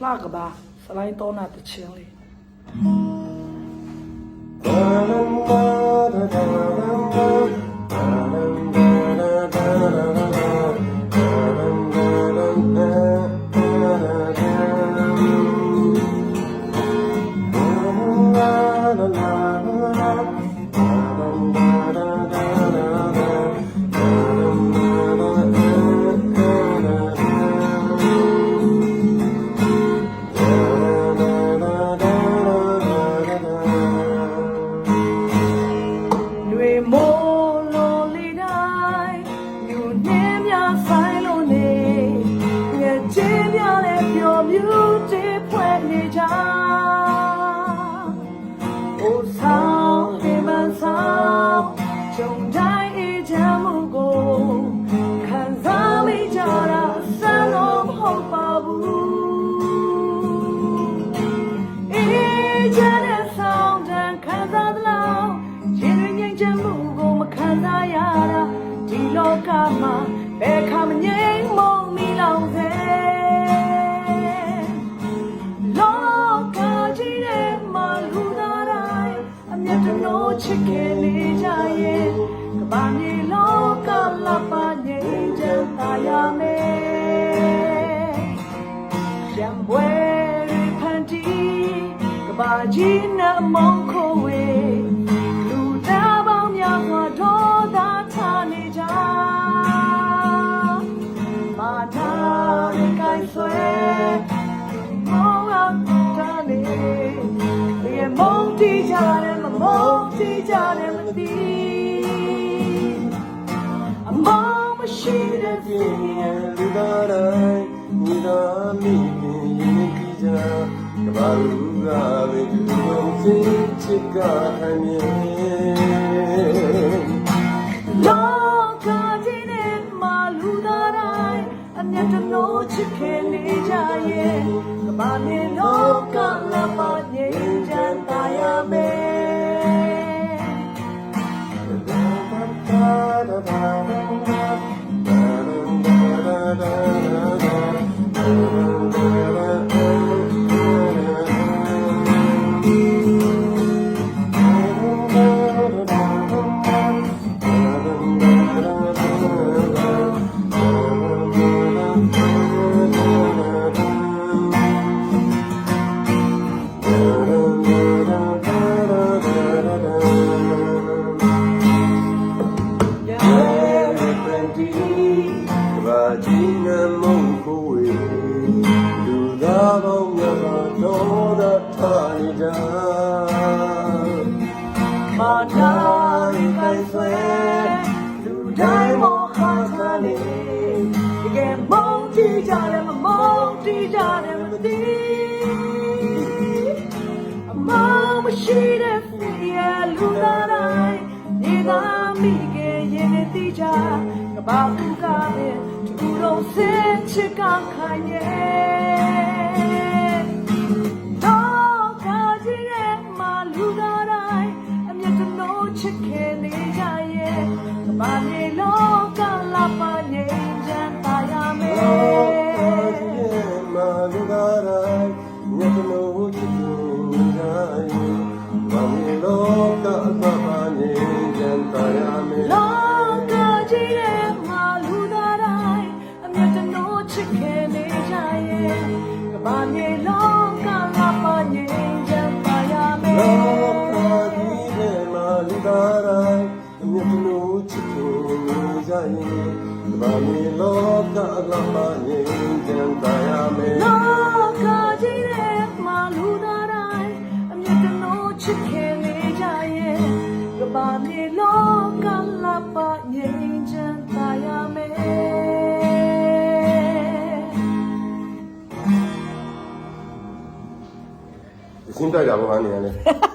လှကပါစလိုင်းတော့နာတချင်းလေးဘယ်ခါမငြိမ်မုံမီလောင်စေလောကကြီးထဲမှာလူသားတိုင်းအမျက်တလို့ချစ်ခင်နေကြရဲ့ကဘာမြေလောကလပ်ပါငြိမ်ချမ်းသာရမယ်ရံပွဲဖန်တီးကဘာကြီးနဲ့မုံခိုဝေလူသားပေါင်းများစွာဒေါသထားနေကြဆွဲမောင်းအောင်တာနေဒီမုန်းတီးကြတယ်မမုန်းတီးကြတယ်မသိအမောင်မရှိတဲ့ပြည့်လူသားတိုင်းညီတော်မိခင်ရင်ကြည်ကြကဘာလူကပဲသူတို့ချင်းချစ်ကခံနေလောကကြီးနဲ့မာလူသားတိုင်းအမျက်တလို့ချစ်ခင်နေကြရဲ့ကဘာမြေလောကလပ်ပါငြိမ်ချမ်းသာရမယ်မာနာရီကိုင်ဆွဲလူတိုင်းမောဟာသာနေဒီကဲမုန်းတီးကြတယ်မမုန်းတီးကြတယ်မသိအမောင်မရှိတဲ့ဖေးလူသားတိုင်းဒီကမိကရင်နေတီးကြကဘာကူကပဲသူတို့စင်ချစ်ကခိုင်ရဲ့တော့ကာကြီးရဲ့မာလူသားတိုင်းချစ်ခင်နေကြရဲ့ကဘာမြေလောကလပ်ပါငြိမ်ချမ်းသာရမယ်မာလူကားတိုင်းညတလို့ချစ်ခင်နေကြရဲ့ကဘာမြေလောကလပ်ပါငြိမ်ချမ်းသာရမယ်လောကကြီးရဲ့မာလူကားတိုင်းအမျက်တလို့ချစ်ခင်နေကြရဲ့ကဘာမြေလောကလပ်ပါငြိမ်ချမ်းသာရမယ်လူသားတိုင်းအမြတ်လို့ချစ်ခင်နေကြရင်ကဘာမြေလောကအလမငြိမ်ချမ်းသာရမယ်လောကကြီးထဲမှာလူသားတိုင်းအမြတ်လို့ချစ်ခင်နေကြရင်ကဘာမြေလောကလပငြိမ်ချမ်းသာရမယ်အရှင်းတိုက်တာဘာမှနေရလဲ